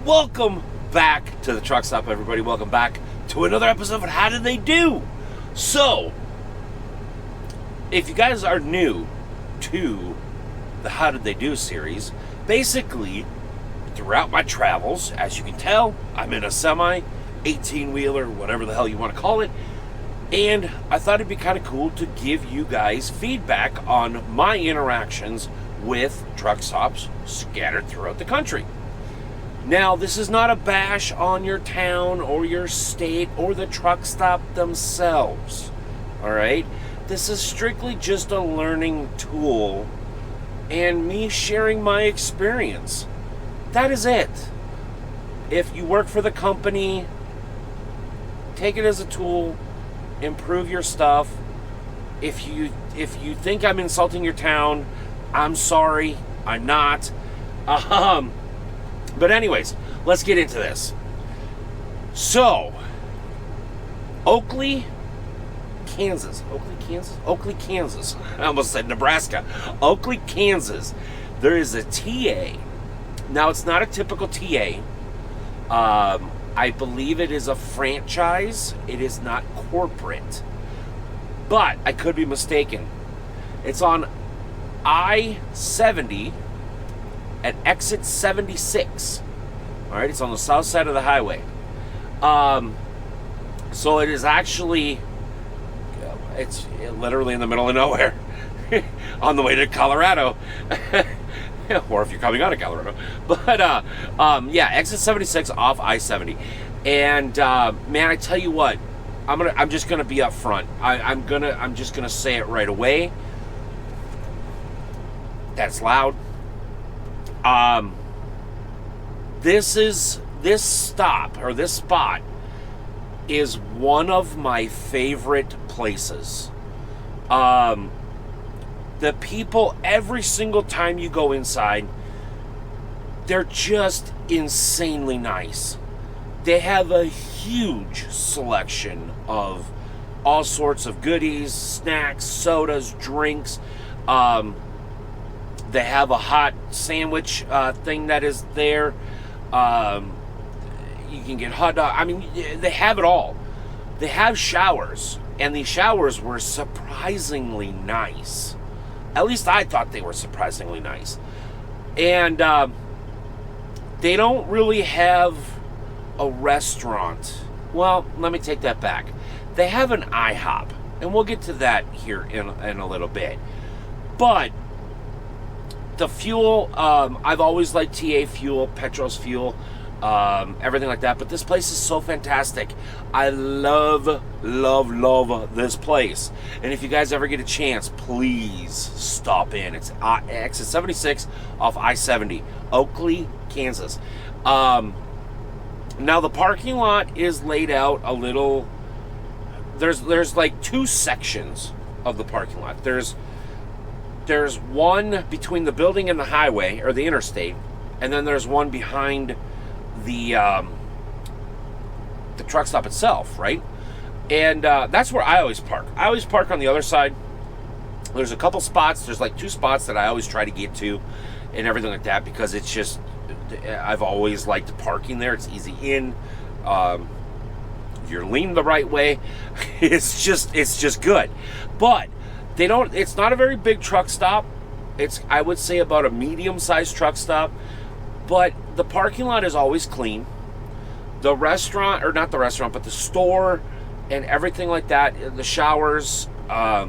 Welcome back to the Truckstop, everybody. Welcome back to another episode of How Did They Do? So, if you guys are new to the How Did They Do series, basically, throughout my travels, as you can tell, I'm in a semi, 18-wheeler, whatever the hell you want to call it, and I thought it'd be kind of cool to give you guys feedback on my interactions with truck stops scattered throughout the country. Now, this is not a bash on your town or your state or the truck stop themselves, all right? This is strictly just a learning tool and me sharing my experience. That is it. If you work for the company, take it as a tool, improve your stuff. If you think I'm insulting your town, I'm sorry, I'm not. But anyways, let's get into this. So, Oakley, Kansas. Oakley, Kansas. I almost said Nebraska. Oakley, Kansas. There is a TA. Now, it's not a typical TA. I believe it is a franchise. It is not corporate. But I could be mistaken. It's on I-70 at exit 76. All right, it's on the south side of the highway. So it is actually, it's literally in the middle of nowhere on the way to Colorado. Or if you're coming out of Colorado. But yeah, exit 76 off I-70. And man, I tell you what, I'm just gonna be up front. I'm just gonna say it right away. That's loud. This stop or this spot is one of my favorite places. The people, every single time you go inside, they're just insanely nice. They have a huge selection of all sorts of goodies, snacks, sodas, drinks. They have a hot sandwich thing that is there. You can get hot dog. I mean, they have it all. They have showers, and these showers were surprisingly nice. At least I thought they were surprisingly nice. And they don't really have a restaurant. Well, let me take that back. They have an IHOP, and we'll get to that here in a little bit. But the fuel, I've always liked TA fuel, Petros fuel, everything like that. But this place is so fantastic. I love this place. And if you guys ever get a chance, please stop in. It's exit 76 off I-70, Oakley, Kansas. Now the parking lot is laid out a little. There's like two sections of the parking lot. There's one between the building and the highway, or the interstate, and then there's one behind the truck stop itself, right? And that's where I always park. I always park on the other side. There's a couple spots. There's like two spots that I always try to get to and everything like that, because it's just, I've always liked parking there. It's easy in. You're leaning the right way. It's just good. But it's not a very big truck stop. It's, I would say, about a medium-sized truck stop. But the parking lot is always clean. The restaurant, or not the restaurant, but the store and everything like that, the showers, I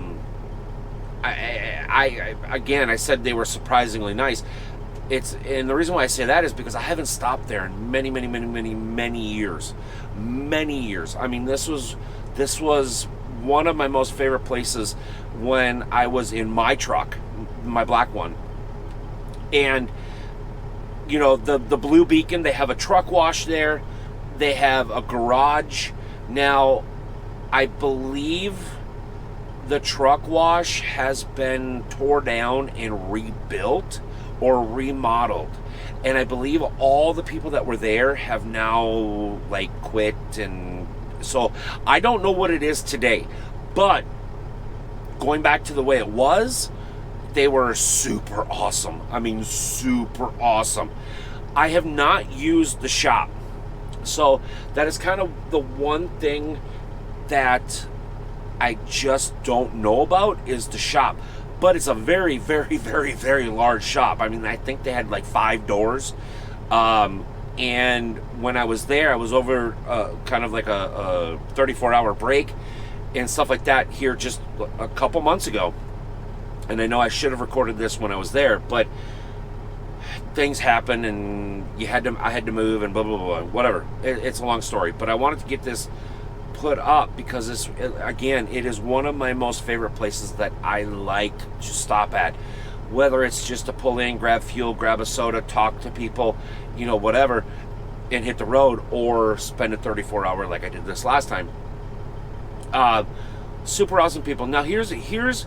said they were surprisingly nice. And the reason why I say that is because I haven't stopped there in many years. Many years. I mean, this was one of my most favorite places when I was in my truck, my black one. And, you know, the Blue Beacon, they have a truck wash there. They have a garage. Now, I believe the truck wash has been torn down and rebuilt or remodeled. And I believe all the people that were there have now, like, quit. And so I don't know what it is today. But going back to the way it was, they were super awesome. I mean, super awesome. I have not used the shop. So that is kind of the one thing that I just don't know about is the shop. But it's a very, very, very, very large shop. I mean, I think they had like 5 doors. And when I was there, I was over kind of like a 34-hour break and stuff like that here just a couple months ago. And I know I should have recorded this when I was there, but things happen and I had to move and blah, blah, blah, whatever. It's a long story, but I wanted to get this put up because it is one of my most favorite places that I like to stop at. Whether it's just to pull in, grab fuel, grab a soda, talk to people, whatever, and hit the road, or spend a 34-hour like I did this last time. Super awesome people. Now here's the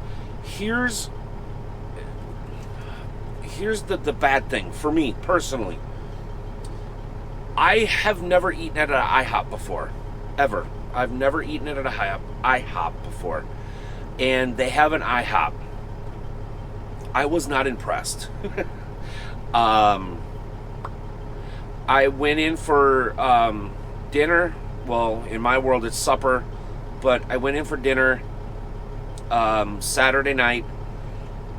bad thing for me personally. I have never eaten at an IHOP before, ever. I've never eaten at an IHOP before, and they have an IHOP. I was not impressed. I went in for dinner. Well, in my world, it's supper, but I went in for dinner Saturday night,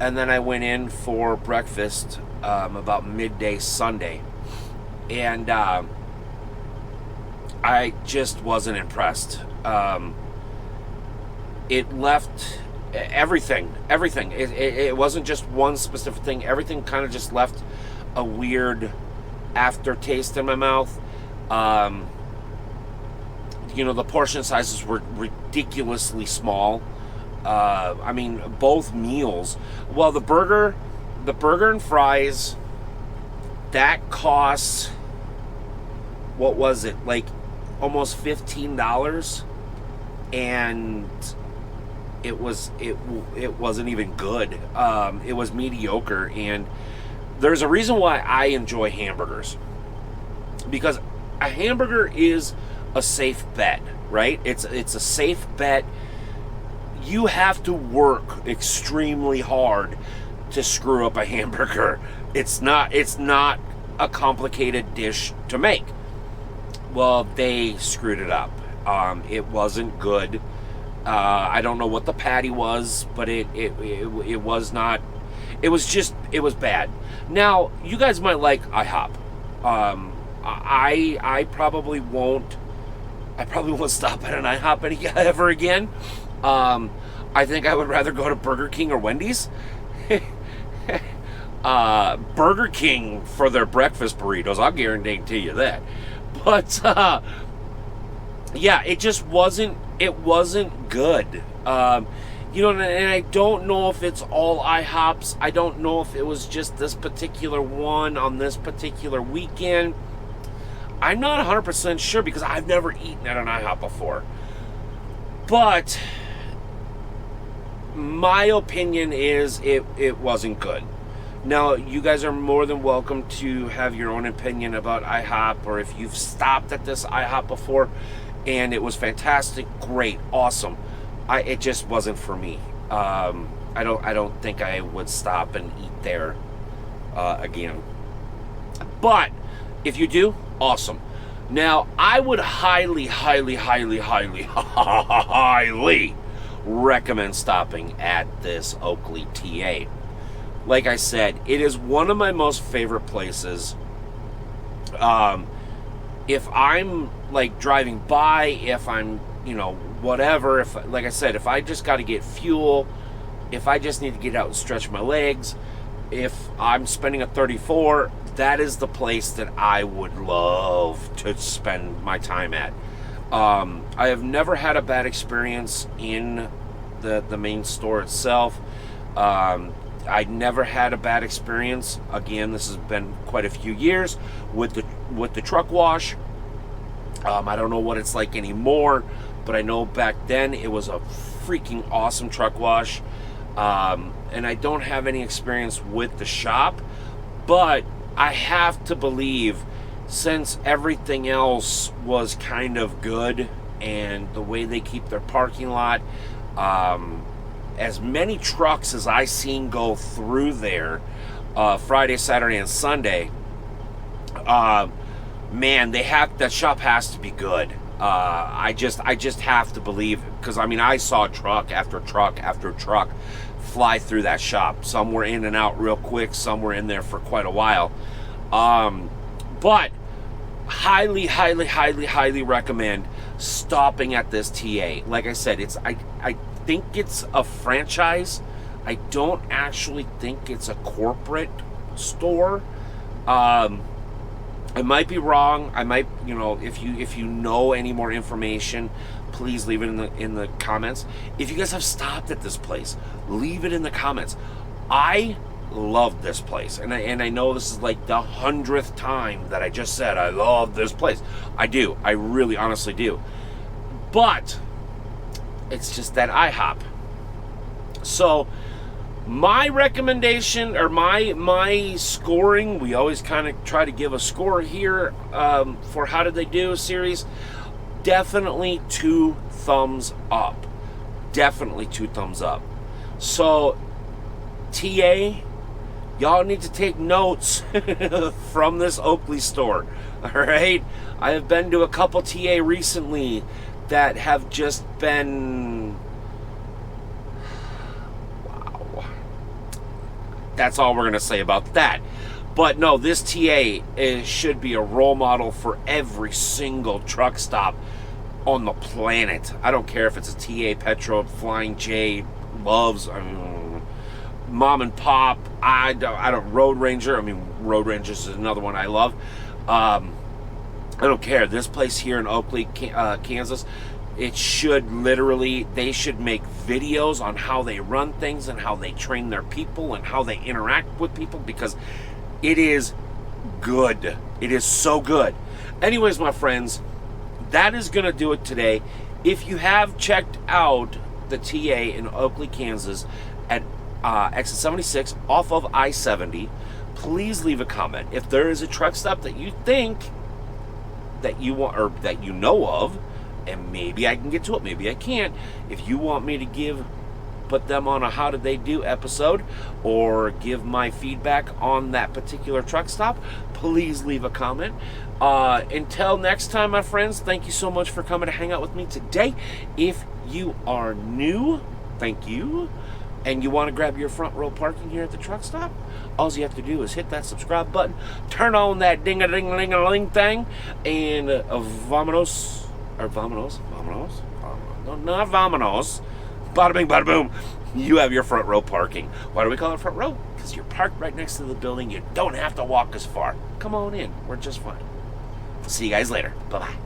and then I went in for breakfast about midday Sunday, and I just wasn't impressed. It left everything. It wasn't just one specific thing. Everything kind of just left a weird aftertaste in my mouth. The portion sizes were ridiculously small. I mean, both meals. Well, the burger and fries, that costs, what was it, like almost $15, and it wasn't even good. It was mediocre, and there's a reason why I enjoy hamburgers, because a hamburger is a safe bet, right? It's a safe bet. You have to work extremely hard to screw up a hamburger. It's not a complicated dish to make. Well, they screwed it up. It wasn't good. I don't know what the patty was, but it was not. It was bad. Now, you guys might like IHOP. I probably won't. I probably won't stop at an IHOP ever again. I think I would rather go to Burger King or Wendy's. Burger King for their breakfast burritos, I'll guarantee you that. But yeah, it just wasn't good. And I don't know if it's all IHOPs. I don't know if it was just this particular one on this particular weekend. I'm not 100% sure because I've never eaten at an IHOP before. But my opinion is it wasn't good. Now, you guys are more than welcome to have your own opinion about IHOP, or if you've stopped at this IHOP before and it was fantastic, great, awesome. It just wasn't for me. I don't think I would stop and eat there again. But if you do, awesome. Now, I would highly, highly, highly, highly, highly recommend stopping at this Oakley TA. Like I said, it is one of my most favorite places. If I'm like driving by, if I'm, whatever, like I said, if I just got to get fuel, if I just need to get out and stretch my legs, if I'm spending a 34, that is the place that I would love to spend my time at. I have never had a bad experience in the main store itself. I never had a bad experience. Again, this has been quite a few years with the truck wash. I don't know what it's like anymore, but I know back then it was a freaking awesome truck wash. And I don't have any experience with the shop, but I have to believe, since everything else was kind of good and the way they keep their parking lot, as many trucks as I seen go through there Friday, Saturday, and Sunday, Man, that shop has to be good. I just have to believe it, because I mean, I saw truck after truck after truck fly through that shop. Some were in and out real quick, some were in there for quite a while. But highly recommend stopping at this TA. Like I said, I think it's a franchise. I don't actually think it's a corporate store. I might be wrong. I might, if you know any more information, please leave it in the comments. If you guys have stopped at this place, leave it in the comments. I love this place, and I know this is like the 100th time that I just said I love this place. I do. I really honestly do. But it's just that IHOP. So my recommendation, or my scoring, we always kind of try to give a score here for How Did They Do series. Definitely 2 thumbs up. Definitely 2 thumbs up. So TA, y'all need to take notes from this Oakley store. All right, I have been to a couple TA recently that have just been, that's all we're going to say about that. But no, this TA should be a role model for every single truck stop on the planet. I don't care if it's a TA, Petro, Flying J, Loves, Mom and Pop, I don't Road Ranger. I mean, Road Ranger is another one I love. I don't care. This place here in Oakley, Kansas, it should literally, they should make videos on how they run things and how they train their people and how they interact with people, because it is good. It is so good. Anyways, my friends, that is going to do it today. If you have checked out the TA in Oakley, Kansas at exit 76 off of I-70, please leave a comment. If there is a truck stop that you think that you want, or that you know of, and maybe I can get to it, maybe I can't. If you want me to put them on a How Did They Do episode, or give my feedback on that particular truck stop, please leave a comment. Until next time, my friends, thank you so much for coming to hang out with me today. If you are new, thank you, and you want to grab your front row parking here at the truck stop, all you have to do is hit that subscribe button, turn on that ding-a-ding-a-ling-a-ling thing, and vamonos, no, not vamonos, bada bing, bada boom, you have your front row parking. Why do we call it front row? Because you're parked right next to the building. You don't have to walk as far. Come on in. We're just fine. See you guys later. Bye-bye.